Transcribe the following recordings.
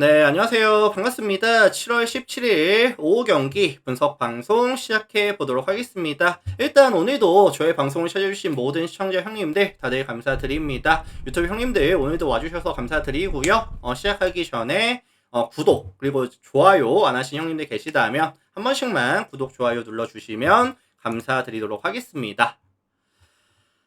네, 안녕하세요. 반갑습니다. 7월 17일 오후 경기 분석 방송 시작해 보도록 하겠습니다. 일단 오늘도 저의 방송을 찾아주신 모든 시청자 형님들 다들 감사드립니다. 유튜브 형님들 오늘도 와주셔서 감사드리고요. 시작하기 전에 구독 그리고 좋아요 안 하신 형님들 계시다면 한 번씩만 구독, 좋아요 눌러주시면 감사드리도록 하겠습니다.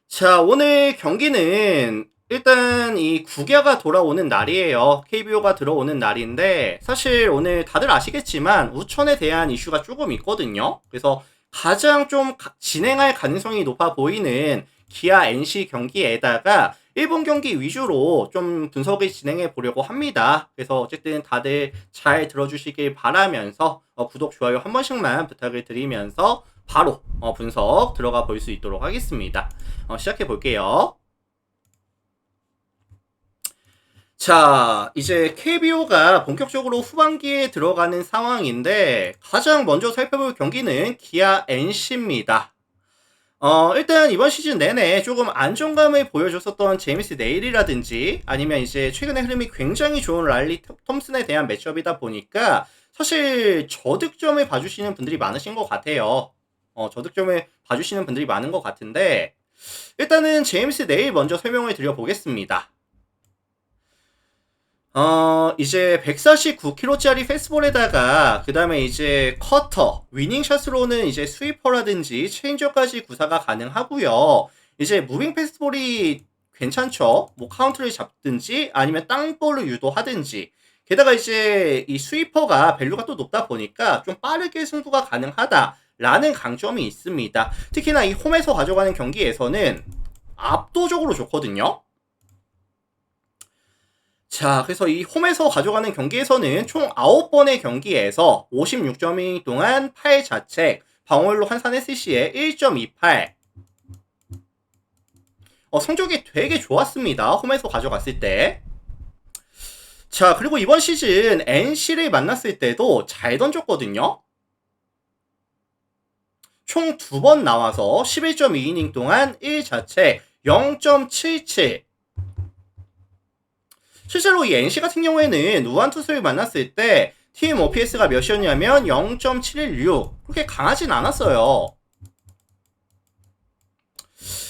자, 오늘 경기는 일단 이 국야가 돌아오는 날이에요. KBO가 들어오는 날인데 사실 오늘 다들 아시겠지만 우천에 대한 이슈가 조금 있거든요. 그래서 가장 좀 진행할 가능성이 높아 보이는 기아 NC 경기에다가 일본 경기 위주로 좀 분석을 진행해 보려고 합니다. 그래서 어쨌든 다들 잘 들어주시길 바라면서 구독, 좋아요 한 번씩만 부탁을 드리면서 바로 분석 들어가 볼 수 있도록 하겠습니다. 시작해 볼게요. 자, 이제 KBO가 본격적으로 후반기에 들어가는 상황인데 가장 먼저 살펴볼 경기는 기아 NC입니다. 일단 이번 시즌 내내 조금 안정감을 보여줬었던 제임스 네일이라든지 아니면 이제 최근에 흐름이 굉장히 좋은 랄리 톰슨에 대한 매치업이다 보니까 사실 저득점을 봐주시는 분들이 많으신 것 같아요. 저득점을 봐주시는 분들이 많은 것 같은데 일단은 제임스 네일 먼저 설명을 드려보겠습니다. 이제 149kg짜리 패스볼에다가 그 다음에 이제 커터, 위닝샷으로는 이제 스위퍼라든지 체인저까지 구사가 가능하고요. 이제 무빙 패스볼이 괜찮죠. 뭐 카운트를 잡든지 아니면 땅볼을 유도하든지. 게다가 이제 이 스위퍼가 밸류가 또 높다 보니까 좀 빠르게 승부가 가능하다라는 강점이 있습니다. 특히나 이 홈에서 가져가는 경기에서는 압도적으로 좋거든요. 자, 그래서 이 홈에서 가져가는 경기에서는 총 9번의 경기에서 56점인 동안 8자책, 방어율로 환산했을 시에 1.28. 성적이 되게 좋았습니다. 홈에서 가져갔을 때. 자, 그리고 이번 시즌 NC를 만났을 때도 잘 던졌거든요. 총 2번 나와서 11.2이닝 동안 1자책, 0.77. 실제로 이 NC 같은 경우에는 우한 투수를 만났을 때 팀 OPS가 몇이었냐면 0.716. 그렇게 강하진 않았어요.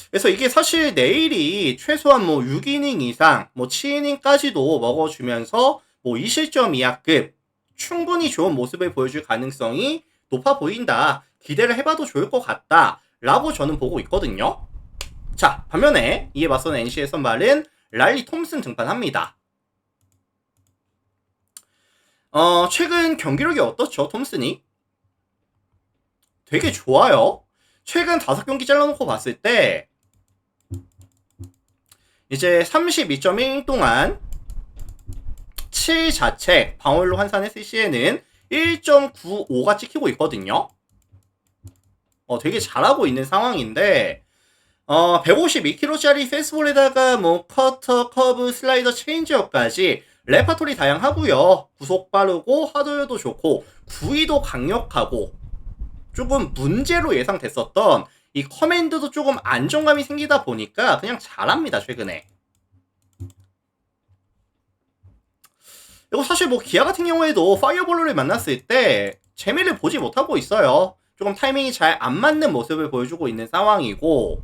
그래서 이게 사실 내일이 최소한 뭐 6이닝 이상, 뭐 7이닝까지도 먹어주면서 뭐 2실점 이하급 충분히 좋은 모습을 보여줄 가능성이 높아 보인다. 기대를 해봐도 좋을 것 같다. 라고 저는 보고 있거든요. 자, 반면에 이에 맞서는 NC의 선발은 랄리 톰슨 등판합니다. 최근 경기력이 어떻죠, 톰슨이? 되게 좋아요. 최근 5경기 잘라놓고 봤을 때, 이제 32.1 동안 7자책, 방어율로 환산했을 시에는 1.95가 찍히고 있거든요. 되게 잘하고 있는 상황인데, 152kg짜리 패스볼에다가 뭐 커터, 커브, 슬라이더, 체인지업까지 레파토리 다양하고요. 구속 빠르고 하드웨어도 좋고 구위도 강력하고 조금 문제로 예상됐었던 이 커맨드도 조금 안정감이 생기다 보니까 그냥 잘합니다, 최근에. 그리고 사실 뭐 기아 같은 경우에도 파이어볼로를 만났을 때 재미를 보지 못하고 있어요. 조금 타이밍이 잘 안 맞는 모습을 보여주고 있는 상황이고,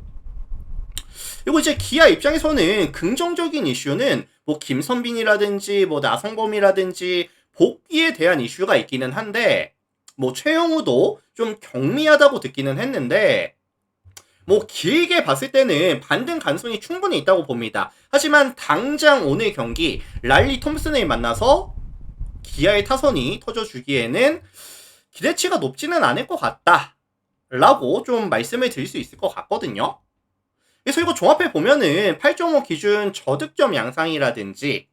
그리고 이제 기아 입장에서는 긍정적인 이슈는 뭐 김선빈이라든지 뭐 나성범이라든지 복귀에 대한 이슈가 있기는 한데, 뭐 최영우도 좀 경미하다고 듣기는 했는데 뭐 길게 봤을 때는 반등 가능성이 충분히 있다고 봅니다. 하지만 당장 오늘 경기 랄리 톰슨을 만나서 기아의 타선이 터져주기에는 기대치가 높지는 않을 것 같다 라고 좀 말씀을 드릴 수 있을 것 같거든요. 그래서 이거 종합해 보면은 8.5 기준 저득점 양상이라든지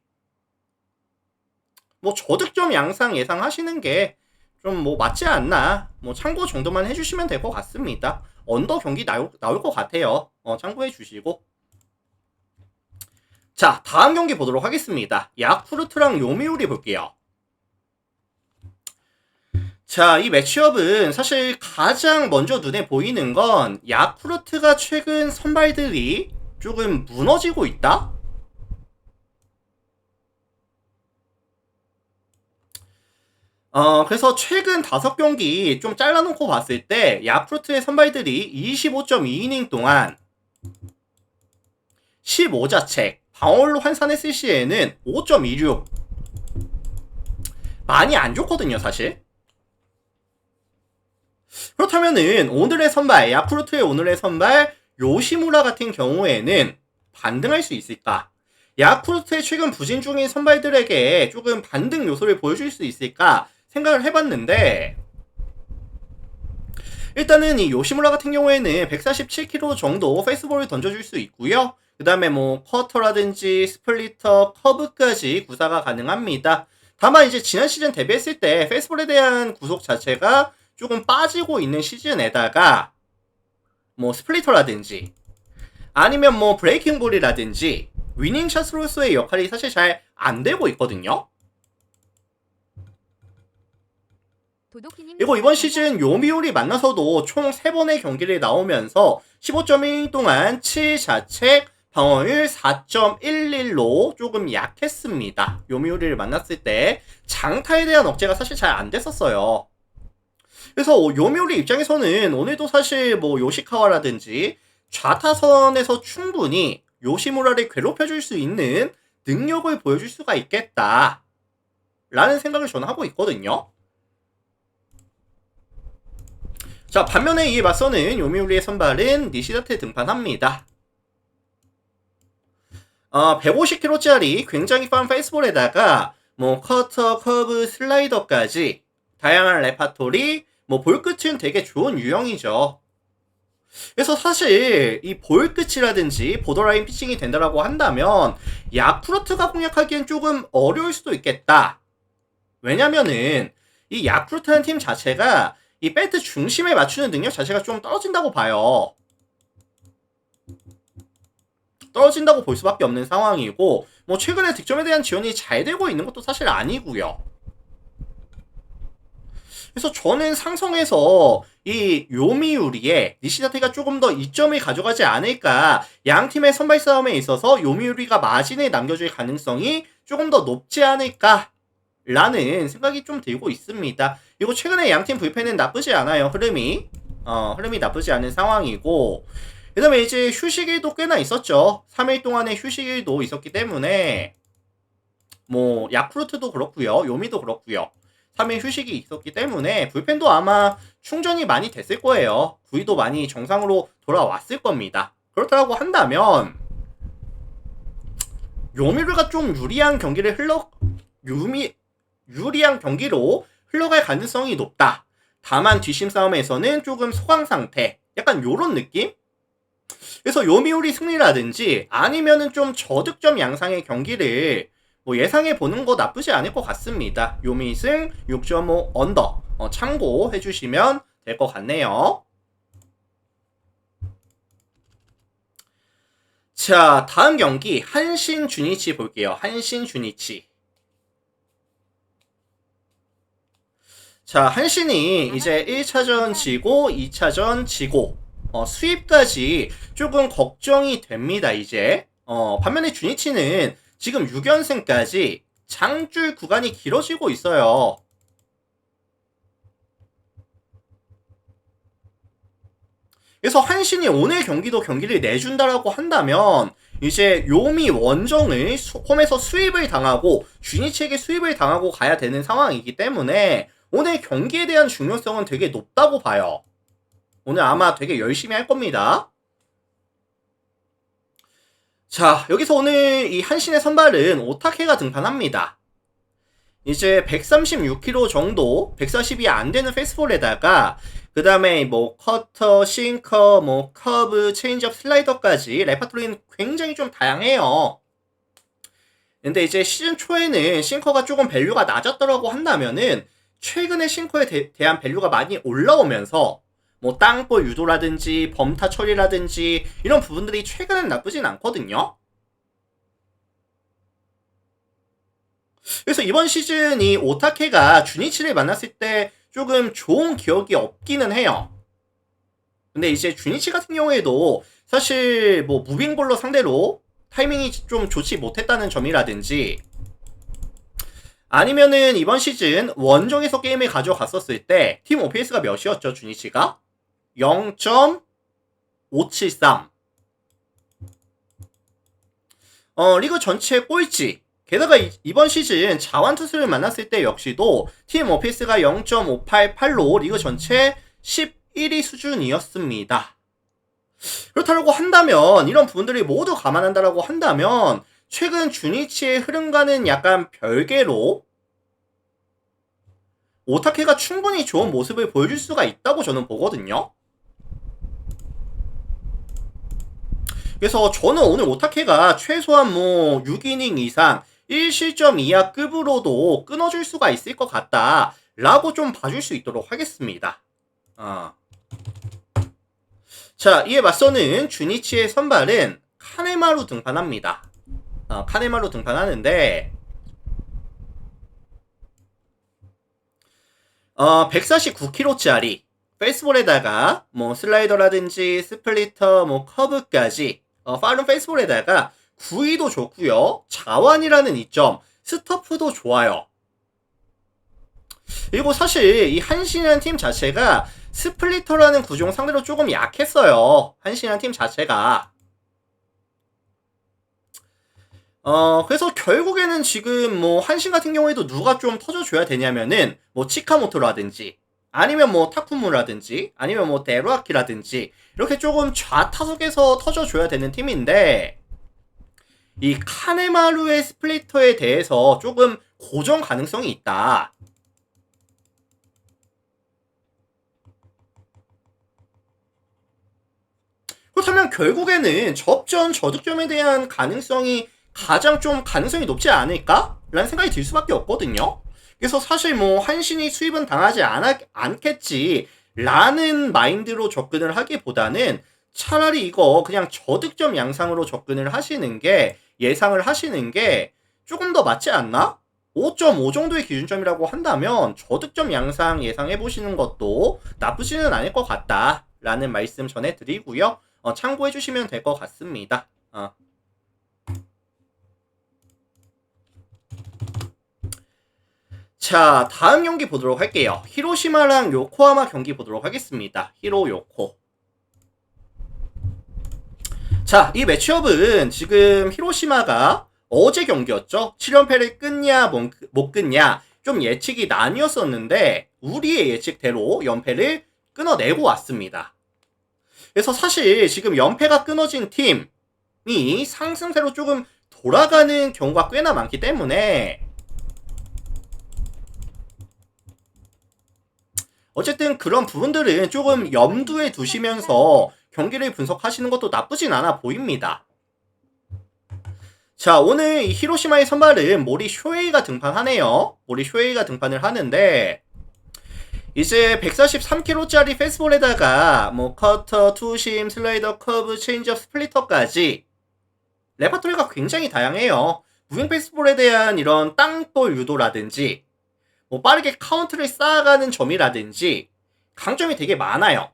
뭐 저득점 양상 예상하시는 게 좀 뭐 맞지 않나, 뭐 참고 정도만 해주시면 될 것 같습니다. 언더 경기 나올 것 같아요. 참고해 주시고. 자, 다음 경기 보도록 하겠습니다. 야쿠르트랑 요미우리 볼게요. 자, 이 매치업은 사실 가장 먼저 눈에 보이는 건 야쿠르트가 최근 선발들이 조금 무너지고 있다? 그래서 최근 5경기 좀 잘라놓고 봤을 때 야쿠르트의 선발들이 25.2이닝 동안 15자책 방어율로 환산했을 시에는 5.26 많이 안 좋거든요 사실. 그렇다면은 오늘의 선발 야쿠르트의 오늘의 선발 요시무라 같은 경우에는 반등할 수 있을까? 야쿠르트의 최근 부진 중인 선발들에게 조금 반등 요소를 보여줄 수 있을까 생각을 해봤는데, 일단은 이 요시무라 같은 경우에는 147km 정도 페이스볼을 던져줄 수 있고요. 그 다음에 뭐 커터라든지 스플리터, 커브까지 구사가 가능합니다. 다만 이제 지난 시즌 데뷔했을 때 페이스볼에 대한 구속 자체가 조금 빠지고 있는 시즌에다가 뭐 스플리터라든지 아니면 뭐 브레이킹 볼이라든지 위닝샷으로서의 역할이 사실 잘 안 되고 있거든요. 그리고 이번 시즌 요미우리 만나서도 총 3번의 경기를 나오면서 15.1 동안 7자책 방어율 4.11로 조금 약했습니다. 요미우리를 만났을 때 장타에 대한 억제가 사실 잘 안 됐었어요. 그래서 요미우리 입장에서는 오늘도 사실 뭐 요시카와라든지 좌타선에서 충분히 요시무라를 괴롭혀줄 수 있는 능력을 보여줄 수가 있겠다 라는 생각을 저는 하고 있거든요. 자, 반면에 이에 맞서는 요미우리의 선발은 니시다테 등판합니다. 150km짜리 굉장히 빠른 페이스볼에다가 뭐 커터, 커브, 슬라이더까지 다양한 레파토리, 뭐 볼끝은 되게 좋은 유형이죠. 그래서 사실 이 볼끝이라든지 보더라인 피칭이 된다라고 한다면 야쿠르트가 공략하기엔 조금 어려울 수도 있겠다. 왜냐면은 이 야쿠르트라는 팀 자체가 이 배트 중심에 맞추는 능력 자체가 좀 떨어진다고 봐요. 떨어진다고 볼 수밖에 없는 상황이고, 뭐 최근에 득점에 대한 지원이 잘 되고 있는 것도 사실 아니고요. 그래서 저는 상성에서 이 요미우리의 니시다테가 조금 더 이점을 가져가지 않을까, 양 팀의 선발 싸움에 있어서 요미우리가 마진을 남겨줄 가능성이 조금 더 높지 않을까 라는 생각이 좀 들고 있습니다. 그리고 최근에 양팀 불펜은 나쁘지 않아요. 흐름이 나쁘지 않은 상황이고, 그 다음에 이제 휴식일도 꽤나 있었죠. 3일 동안의 휴식일도 있었기 때문에 뭐 야쿠르트도 그렇고요, 요미도 그렇고요, 3일 휴식이 있었기 때문에 불펜도 아마 충전이 많이 됐을 거예요. 구위도 많이 정상으로 돌아왔을 겁니다. 그렇다고 한다면 요미르가 좀 유리한 경기로 흘러갈 가능성이 높다. 다만 뒷심 싸움에서는 조금 소강 상태, 약간 요런 느낌? 그래서 요미우리 승리라든지 아니면은 좀 저득점 양상의 경기를 뭐 예상해 보는 거 나쁘지 않을 것 같습니다. 요미승 6.5 언더 참고해 주시면 될 것 같네요. 자, 다음 경기 한신 주니치 볼게요. 한신 주니치. 자, 한신이 이제 1차전 지고 2차전 지고 수입까지 조금 걱정이 됩니다. 이제 반면에 주니치는 지금 6연승까지 장줄 구간이 길어지고 있어요. 그래서 한신이 오늘 경기도 경기를 내준다라고 한다면 이제 요미 원정을 홈에서 수입을 당하고 주니치에게 수입을 당하고 가야 되는 상황이기 때문에 오늘 경기에 대한 중요성은 되게 높다고 봐요. 오늘 아마 되게 열심히 할 겁니다. 자, 여기서 오늘 이 한신의 선발은 오타케가 등판합니다. 이제 136km 정도, 140이 안 되는 페이스볼에다가 그 다음에 뭐 커터, 싱커, 뭐 커브, 체인지업, 슬라이더까지 레파토리는 굉장히 좀 다양해요. 근데 이제 시즌 초에는 싱커가 조금 밸류가 낮았더라고 한다면은 최근에 싱커에 대한 밸류가 많이 올라오면서 뭐 땅볼 유도라든지 범타 처리라든지 이런 부분들이 최근엔 나쁘진 않거든요. 그래서 이번 시즌 이 오타케가 주니치를 만났을 때 조금 좋은 기억이 없기는 해요. 근데 이제 주니치 같은 경우에도 사실 뭐 무빙볼러 상대로 타이밍이 좀 좋지 못했다는 점이라든지 아니면은 이번 시즌 원정에서 게임을 가져갔었을 때 팀 OPS가 몇이었죠, 주니치가? 0.573. 리그 전체 꼴찌. 게다가 이번 시즌 자완투수를 만났을 때 역시도 팀 OPS가 0.588로 리그 전체 11위 수준이었습니다. 그렇다고 한다면, 이런 부분들이 모두 감안한다라고 한다면 최근 주니치의 흐름과는 약간 별개로 오타케가 충분히 좋은 모습을 보여줄 수가 있다고 저는 보거든요. 그래서 저는 오늘 오타케가 최소한 6이닝 이상 1실점 이하 급으로도 끊어줄 수가 있을 것 같다 라고 좀 봐줄 수 있도록 하겠습니다. 자, 이에 맞서는 주니치의 선발은 카네마루 등판합니다. 카네마루 등판하는데 149kg짜리 페이스볼에다가 슬라이더라든지 스플리터 커브까지 빠른 페이스볼에다가 구위도 좋고요, 자완이라는 이점, 스터프도 좋아요. 그리고 사실 이 한신이라는 팀 자체가 스플리터라는 구종 상대로 조금 약했어요. 한신이라는 팀 자체가. 그래서 결국에는 지금 한신 같은 경우에도 누가 좀 터져줘야 되냐면은 치카모토라든지 아니면 타쿠무라든지 아니면 데루아키라든지 이렇게 조금 좌타석에서 터져줘야 되는 팀인데, 이 카네마루의 스플리터에 대해서 조금 고정 가능성이 있다. 그렇다면 결국에는 접전 저득점에 대한 가능성이 가장 좀 가능성이 높지 않을까? 라는 생각이 들 수밖에 없거든요. 그래서 사실 한신이 수입은 당하지 않겠지 라는 마인드로 접근을 하기보다는 차라리 이거 그냥 저득점 양상으로 접근을 하시는 게, 예상을 하시는 게 조금 더 맞지 않나? 5.5 정도의 기준점이라고 한다면 저득점 양상 예상해 보시는 것도 나쁘지는 않을 것 같다 라는 말씀 전해드리고요. 참고해 주시면 될 것 같습니다. 자, 다음 경기 보도록 할게요. 히로시마랑 요코하마 경기 보도록 하겠습니다. 히로, 요코. 자, 이 매치업은 지금 히로시마가 어제 경기였죠. 7연패를 끊냐 못 끊냐 좀 예측이 나뉘었었는데 우리의 예측대로 연패를 끊어내고 왔습니다. 그래서 사실 지금 연패가 끊어진 팀이 상승세로 조금 돌아가는 경우가 꽤나 많기 때문에 어쨌든 그런 부분들은 조금 염두에 두시면서 경기를 분석하시는 것도 나쁘진 않아 보입니다. 자, 오늘 이 히로시마의 선발은 모리 쇼헤이가 등판하네요. 모리 쇼헤이가 등판을 하는데 이제 143kg짜리 페이스볼에다가 커터, 투심, 슬라이더, 커브, 체인지업, 스플리터까지 레퍼토리가 굉장히 다양해요. 무빙 페이스볼에 대한 이런 땅볼 유도라든지 빠르게 카운트를 쌓아가는 점이라든지 강점이 되게 많아요.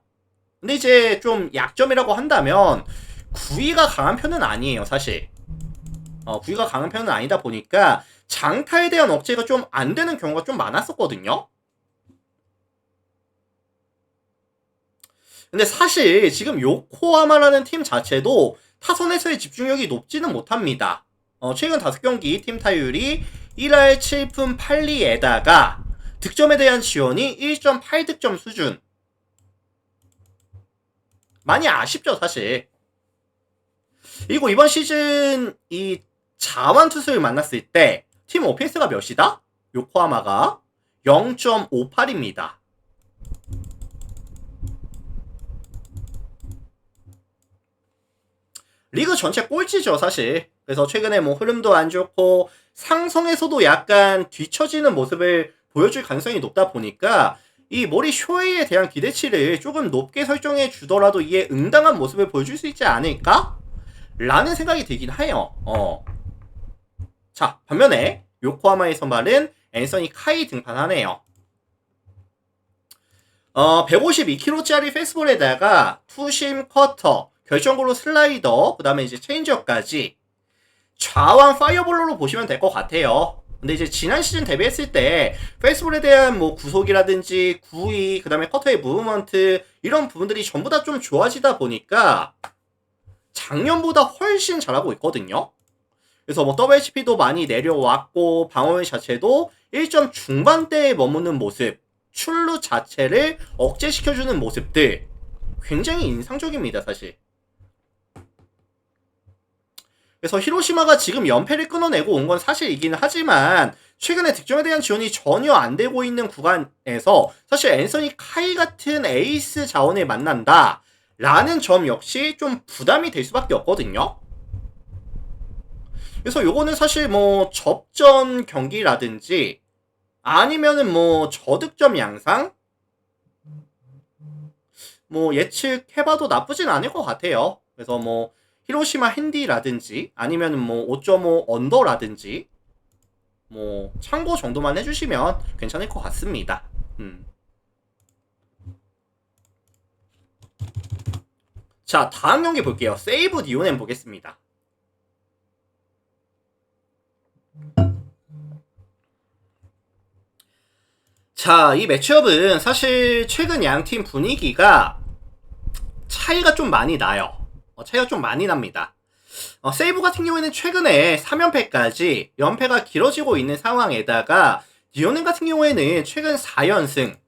근데 이제 좀 약점이라고 한다면 구위가 강한 편은 아니에요, 사실. 구위가 강한 편은 아니다 보니까 장타에 대한 억제가 좀 안 되는 경우가 좀 많았었거든요. 근데 사실 지금 요코하마라는 팀 자체도 타선에서의 집중력이 높지는 못합니다. 최근 5경기 팀 타율이 1할 7푼 8리에다가 득점에 대한 지원이 1.8득점 수준. 많이 아쉽죠, 사실. 그리고 이번 시즌 이 자완 투수를 만났을 때 팀 오펜스가 몇이다? 요코하마가 0.58입니다. 리그 전체 꼴찌죠, 사실. 그래서 최근에 흐름도 안 좋고 상성에서도 약간 뒤처지는 모습을 보여줄 가능성이 높다 보니까 이 모리 쇼헤이에 대한 기대치를 조금 높게 설정해 주더라도 이에 응당한 모습을 보여줄 수 있지 않을까? 라는 생각이 들긴 해요. 자, 반면에 요코하마의 선발은 앤서니 카이 등판하네요. 152kg짜리 페이스볼에다가 투심, 커터, 결정골로 슬라이더, 그 다음에 이제 체인지업까지 좌완 파이어볼러로 보시면 될 것 같아요. 근데 이제 지난 시즌 데뷔했을 때 페이스볼에 대한 뭐 구속이라든지 구위, 그 다음에 커터의 무브먼트 이런 부분들이 전부 다 좀 좋아지다 보니까 작년보다 훨씬 잘하고 있거든요. 그래서 뭐 WHP도 많이 내려왔고 방어율 자체도 1점 중반대에 머무는 모습, 출루 자체를 억제시켜주는 모습들 굉장히 인상적입니다, 사실. 그래서 히로시마가 지금 연패를 끊어내고 온 건 사실이긴 하지만 최근에 득점에 대한 지원이 전혀 안 되고 있는 구간에서 사실 앤서니 카이 같은 에이스 자원을 만난다 라는 점 역시 좀 부담이 될 수밖에 없거든요. 그래서 요거는 사실 뭐 접전 경기라든지 아니면은 뭐 저득점 양상 뭐 예측해봐도 나쁘진 않을 것 같아요. 그래서 뭐 히로시마 핸디라든지 아니면은 뭐 5.5 언더라든지 뭐 참고 정도만 해주시면 괜찮을 것 같습니다. 자, 다음 경기 볼게요. 세이브 니오넴 보겠습니다. 자, 이 매치업은 사실 최근 양팀 분위기가 차이가 좀 많이 나요. 차이가 좀 많이 납니다. 세이브 같은 경우에는 최근에 3연패까지 연패가 길어지고 있는 상황에다가 니오넴 같은 경우에는 최근 4연승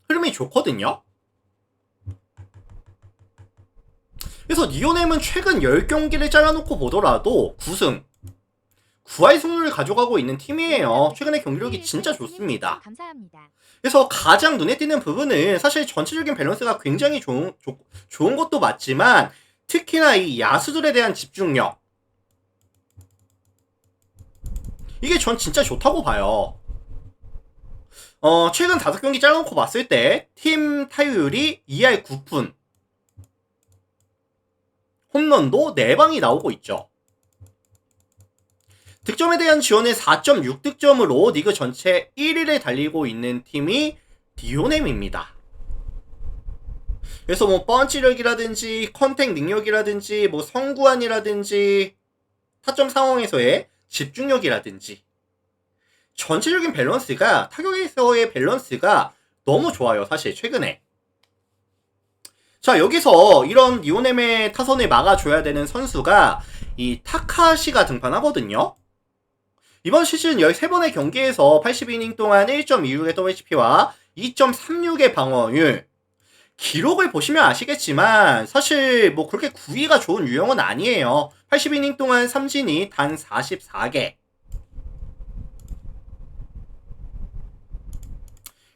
흐름이 좋거든요. 그래서 니오넴은 최근 10경기를 잘라놓고 보더라도 9승 9할 승률을 가져가고 있는 팀이에요. 최근에 경기력이 진짜 좋습니다. 그래서 가장 눈에 띄는 부분은 사실 전체적인 밸런스가 굉장히 좋은 것도 맞지만 특히나 이 야수들에 대한 집중력 이게 전 진짜 좋다고 봐요. 최근 5경기 잘라놓고 봤을 때 팀 타율이 2할 9푼 홈런도 4방이 나오고 있죠. 득점에 대한 지원은 4.6득점으로 리그 전체 1위를 달리고 있는 팀이 니오넴입니다. 그래서 뭐 펀치력이라든지 컨택 능력이라든지 뭐 성구안이라든지 타점 상황에서의 집중력이라든지 전체적인 밸런스가 타격에서의 밸런스가 너무 좋아요. 사실 최근에. 자, 여기서 이런 니오넴의 타선을 막아줘야 되는 선수가 이 타카시가 등판하거든요. 이번 시즌 13번의 경기에서 80이닝 동안 1.26의 WHP와 2.36의 방어율. 기록을 보시면 아시겠지만 사실 뭐 그렇게 구위가 좋은 유형은 아니에요. 80이닝 동안 삼진이 단 44개.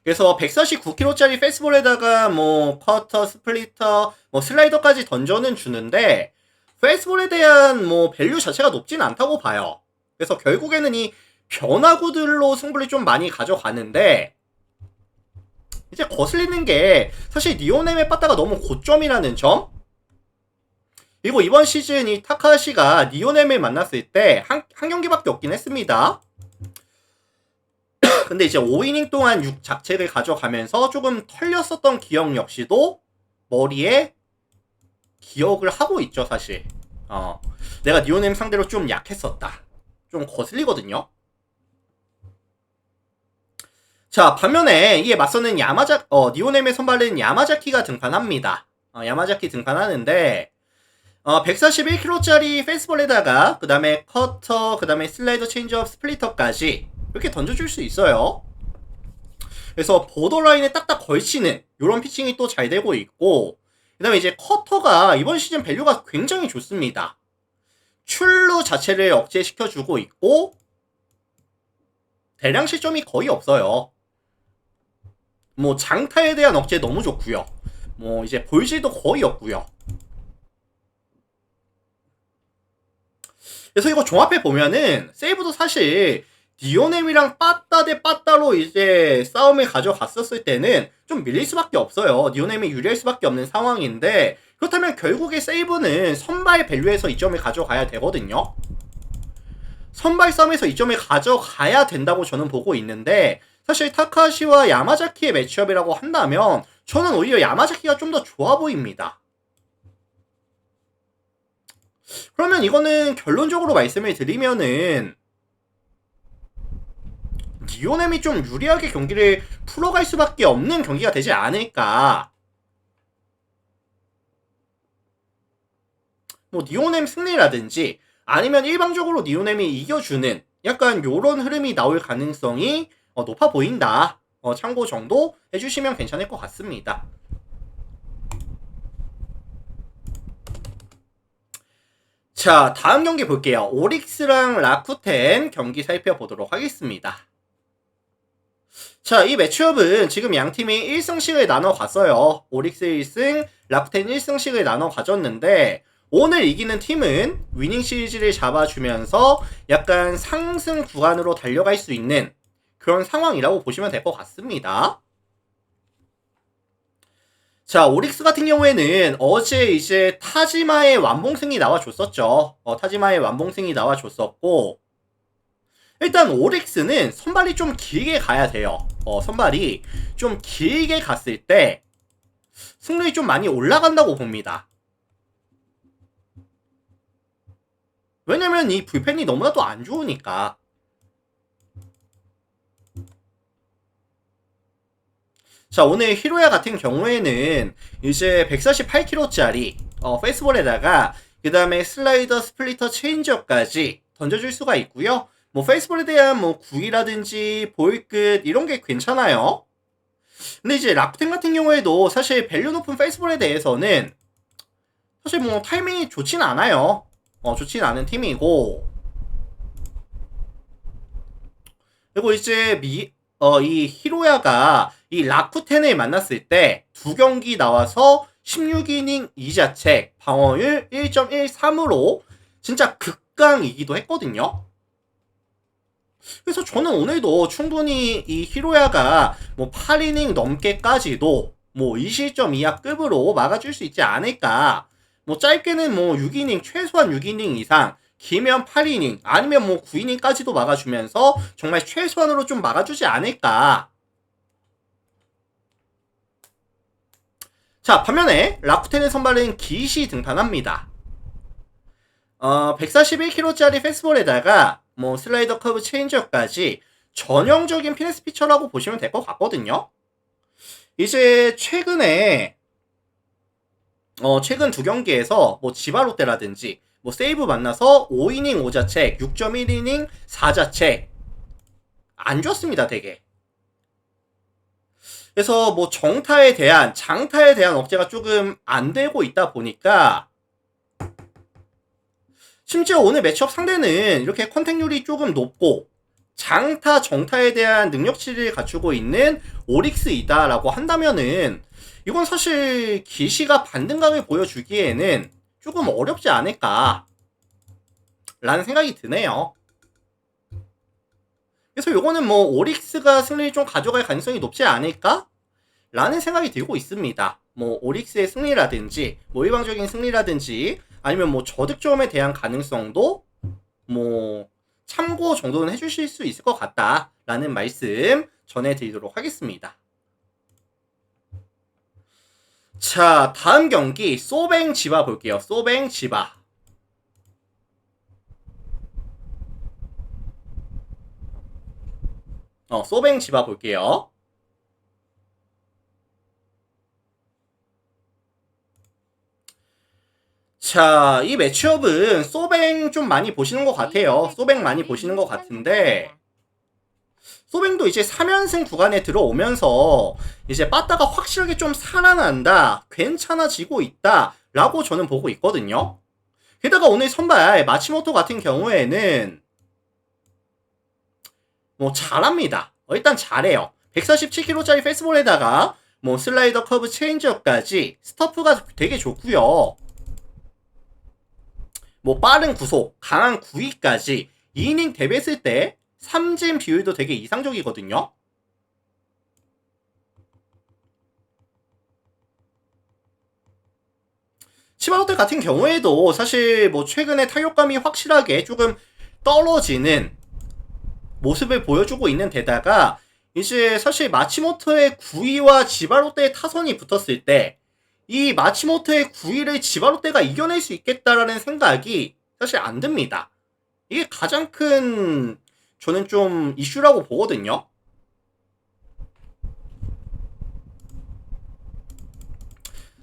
그래서 149kg짜리 페이스볼에다가 뭐 커터, 스플리터, 뭐 슬라이더까지 던져는 주는데 페이스볼에 대한 뭐 밸류 자체가 높진 않다고 봐요. 그래서 결국에는 이 변화구들로 승부를 좀 많이 가져가는데 이제 거슬리는 게 사실 니오넴의 빠따가 너무 고점이라는 점. 그리고 이번 시즌 이 타카시가 니오넴을 만났을 때 한 경기밖에 없긴 했습니다. 근데 이제 5이닝 동안 6자책을 가져가면서 조금 털렸었던 기억 역시도 머리에 기억을 하고 있죠, 사실. 내가 니오넴 상대로 좀 약했었다. 좀 거슬리거든요. 자, 반면에 이에 맞서는 니오넴의 선발은 야마자키가 등판합니다. 야마자키 등판하는데 141kg짜리 페이스볼에다가 그 다음에 커터, 그 다음에 슬라이더 체인지업 스플리터까지 이렇게 던져줄 수 있어요. 그래서 보더라인에 딱딱 걸치는 이런 피칭이 또 잘 되고 있고 그 다음에 이제 커터가 이번 시즌 밸류가 굉장히 좋습니다. 출루 자체를 억제시켜주고 있고 대량 실점이 거의 없어요. 뭐 장타에 대한 억제 너무 좋고요. 뭐 이제 볼질도 거의 없고요. 그래서 이거 종합해 보면은 세이브도 사실 니오넴이랑 빠따 대 빠따로 이제 싸움을 가져갔었을 때는 좀 밀릴 수밖에 없어요. 니오넴이 유리할 수밖에 없는 상황인데 그렇다면 결국에 세이브는 선발 밸류에서 이점을 가져가야 되거든요. 선발 싸움에서 이점을 가져가야 된다고 저는 보고 있는데 사실 타카시와 야마자키의 매치업이라고 한다면 저는 오히려 야마자키가 좀 더 좋아 보입니다. 그러면 이거는 결론적으로 말씀을 드리면은 니오넴이 좀 유리하게 경기를 풀어갈 수밖에 없는 경기가 되지 않을까. 뭐 니오넴 승리라든지 아니면 일방적으로 니오넴이 이겨주는 약간 요런 흐름이 나올 가능성이 높아 보인다. 참고 정도 해주시면 괜찮을 것 같습니다. 자, 다음 경기 볼게요. 오릭스랑 라쿠텐 경기 살펴보도록 하겠습니다. 자, 이 매치업은 지금 양 팀이 1승씩을 나눠 갔어요. 오릭스 1승, 라쿠텐 1승씩을 나눠 가졌는데 오늘 이기는 팀은 위닝 시리즈를 잡아주면서 약간 상승 구간으로 달려갈 수 있는 그런 상황이라고 보시면 될 것 같습니다. 자, 오릭스 같은 경우에는 어제 이제 타지마의 완봉승이 나와줬었죠. 타지마의 완봉승이 나와줬었고, 일단 오릭스는 선발이 좀 길게 가야 돼요. 선발이 좀 길게 갔을 때 승률이 좀 많이 올라간다고 봅니다. 왜냐면 이 불펜이 너무나도 안 좋으니까. 자, 오늘 히로야 같은 경우에는 이제 148kg짜리 페이스볼에다가 그 다음에 슬라이더, 스플리터, 체인지업까지 던져줄 수가 있고요. 뭐 페이스볼에 대한 뭐 구위라든지 볼끝 이런 게 괜찮아요. 근데 이제 라쿠텐 같은 경우에도 사실 밸류 높은 페이스볼에 대해서는 사실 뭐 타이밍이 좋진 않아요. 좋진 않은 팀이고, 그리고 이제 이 히로야가 이 라쿠텐을 만났을 때 두 경기 나와서 16이닝 2자책 방어율 1.13으로 진짜 극강이기도 했거든요. 그래서 저는 오늘도 충분히 이 히로야가 뭐 8이닝 넘게까지도 뭐 2실점 이하 급으로 막아줄 수 있지 않을까. 뭐 짧게는 뭐 6이닝, 최소한 6이닝 이상, 길면 8이닝, 아니면 뭐 9이닝까지도 막아주면서 정말 최소한으로 좀 막아주지 않을까. 자, 반면에 라쿠텐의 선발은 기시 등판합니다. 141kg짜리 패스볼에다가 뭐 슬라이더, 커브, 체인지업까지 전형적인 피네스 피처라고 보시면 될 것 같거든요. 이제 최근에 최근 두 경기에서 뭐 지바롯데라든지 뭐 세이브 만나서 5이닝 5자책, 6.1이닝 4자책 안 좋았습니다, 되게. 그래서 뭐 장타에 대한 억제가 조금 안 되고 있다 보니까, 심지어 오늘 매치업 상대는 이렇게 컨택률이 조금 높고 장타, 정타에 대한 능력치를 갖추고 있는 오릭스이다라고 한다면은 이건 사실 기시가 반등감을 보여주기에는 조금 어렵지 않을까 라는 생각이 드네요. 그래서 요거는 뭐 오릭스가 승리를 좀 가져갈 가능성이 높지 않을까? 라는 생각이 들고 있습니다. 뭐 오릭스의 승리라든지 뭐 일방적인 승리라든지 아니면 뭐 저득점에 대한 가능성도 뭐 참고 정도는 해주실 수 있을 것 같다 라는 말씀 전해드리도록 하겠습니다. 자, 다음 경기 소뱅 지바 볼게요. 소뱅 지바. 소뱅 지바 볼게요. 자, 이 매치업은 소뱅 좀 많이 보시는 것 같아요. 소뱅 많이 보시는 것 같은데, 소뱅도 이제 3연승 구간에 들어오면서 이제 빠따가 확실하게 좀 살아난다, 괜찮아지고 있다 라고 저는 보고 있거든요. 게다가 오늘 선발 마치모토 같은 경우에는 뭐 잘합니다. 일단 잘해요. 147kg짜리 패스볼에다가 뭐 슬라이더, 커브, 체인지업까지 스터프가 되게 좋고요. 뭐 빠른 구속, 강한 구위까지 2이닝 대비했을 때 삼진 비율도 되게 이상적이거든요. 치바로테 같은 경우에도 사실 뭐 최근에 타격감이 확실하게 조금 떨어지는 모습을 보여주고 있는 데다가 이제 사실 마치모토의 구위와 지바로테의 타선이 붙었을 때 이 마치모토의 9위를 지바롯데가 이겨낼 수 있겠다라는 생각이 사실 안 듭니다. 이게 가장 큰 저는 좀 이슈라고 보거든요.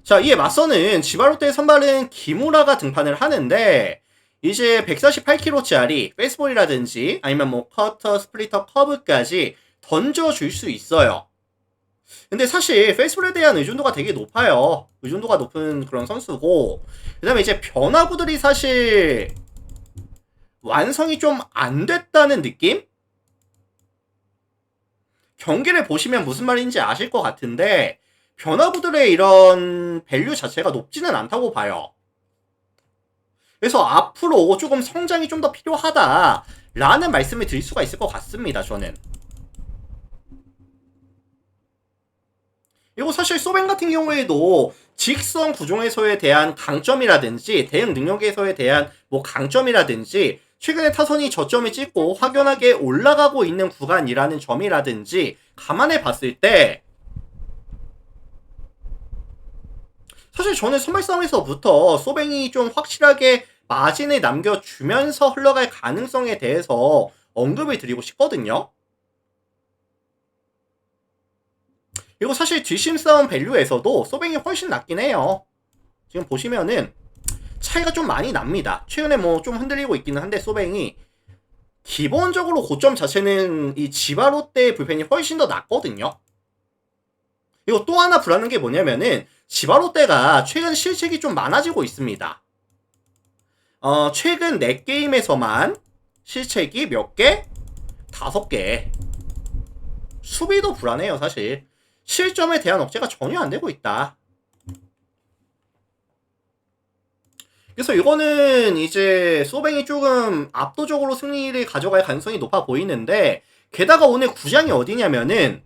자, 이에 맞서는 지바롯데의 선발은 기무라가 등판을 하는데 이제 148kg짜리 페이스볼이라든지 아니면 뭐 커터, 스플리터, 커브까지 던져줄 수 있어요. 근데 사실 페이스볼에 대한 의존도가 되게 높아요. 의존도가 높은 그런 선수고 그 다음에 이제 변화구들이 사실 완성이 좀 안 됐다는 느낌? 경기를 보시면 무슨 말인지 아실 것 같은데 변화구들의 이런 밸류 자체가 높지는 않다고 봐요. 그래서 앞으로 조금 성장이 좀 더 필요하다라는 말씀을 드릴 수가 있을 것 같습니다. 저는. 그리고 사실 소뱅 같은 경우에도 직선 구종에서에 대한 강점이라든지 대응 능력에서에 대한 뭐 강점이라든지 최근에 타선이 저점을 찍고 확연하게 올라가고 있는 구간이라는 점이라든지 감안해 봤을 때 사실 저는 선발 싸움에서부터 소뱅이 좀 확실하게 마진을 남겨주면서 흘러갈 가능성에 대해서 언급을 드리고 싶거든요. 그리고 사실 뒷심 싸움 밸류에서도 소뱅이 훨씬 낫긴 해요. 지금 보시면은 차이가 좀 많이 납니다. 최근에 뭐 좀 흔들리고 있기는 한데 소뱅이 기본적으로 고점 자체는 이 지바롯데의 불펜이 훨씬 더 낫거든요. 그리고 또 하나 불안한 게 뭐냐면은 지바롯데가 최근 실책이 좀 많아지고 있습니다. 최근 4게임에서만 실책이 몇 개? 5개. 수비도 불안해요, 사실. 실점에 대한 억제가 전혀 안 되고 있다. 그래서 이거는 이제 소뱅이 조금 압도적으로 승리를 가져갈 가능성이 높아 보이는데 게다가 오늘 구장이 어디냐면은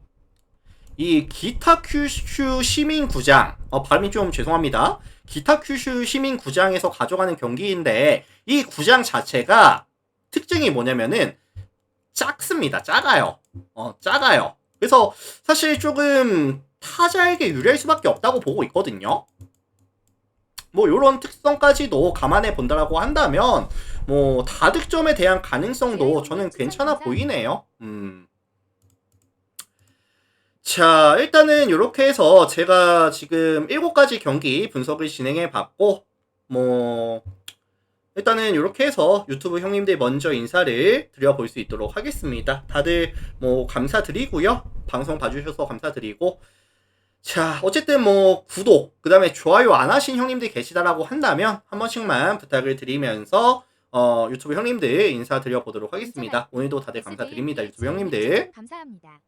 이 기타 큐슈 시민구장 발음이 좀 죄송합니다. 기타 큐슈 시민구장에서 가져가는 경기인데 이 구장 자체가 특징이 뭐냐면은 작습니다. 작아요. 작아요. 그래서 사실 조금 타자에게 유리할 수밖에 없다고 보고 있거든요. 뭐 요런 특성까지도 감안해 본다라고 한다면 뭐 다득점에 대한 가능성도 저는 괜찮아 보이네요. 자, 일단은 이렇게 해서 제가 지금 7가지 경기 분석을 진행해 봤고 뭐 일단은 이렇게 해서 유튜브 형님들 먼저 인사를 드려볼 수 있도록 하겠습니다. 다들 뭐 감사드리고요. 방송 봐주셔서 감사드리고 자, 어쨌든 뭐 구독, 그 다음에 좋아요 안 하신 형님들 계시다라고 한다면 한 번씩만 부탁을 드리면서 유튜브 형님들 인사드려 보도록 하겠습니다. 오늘도 다들 감사드립니다. 유튜브 형님들. 감사합니다.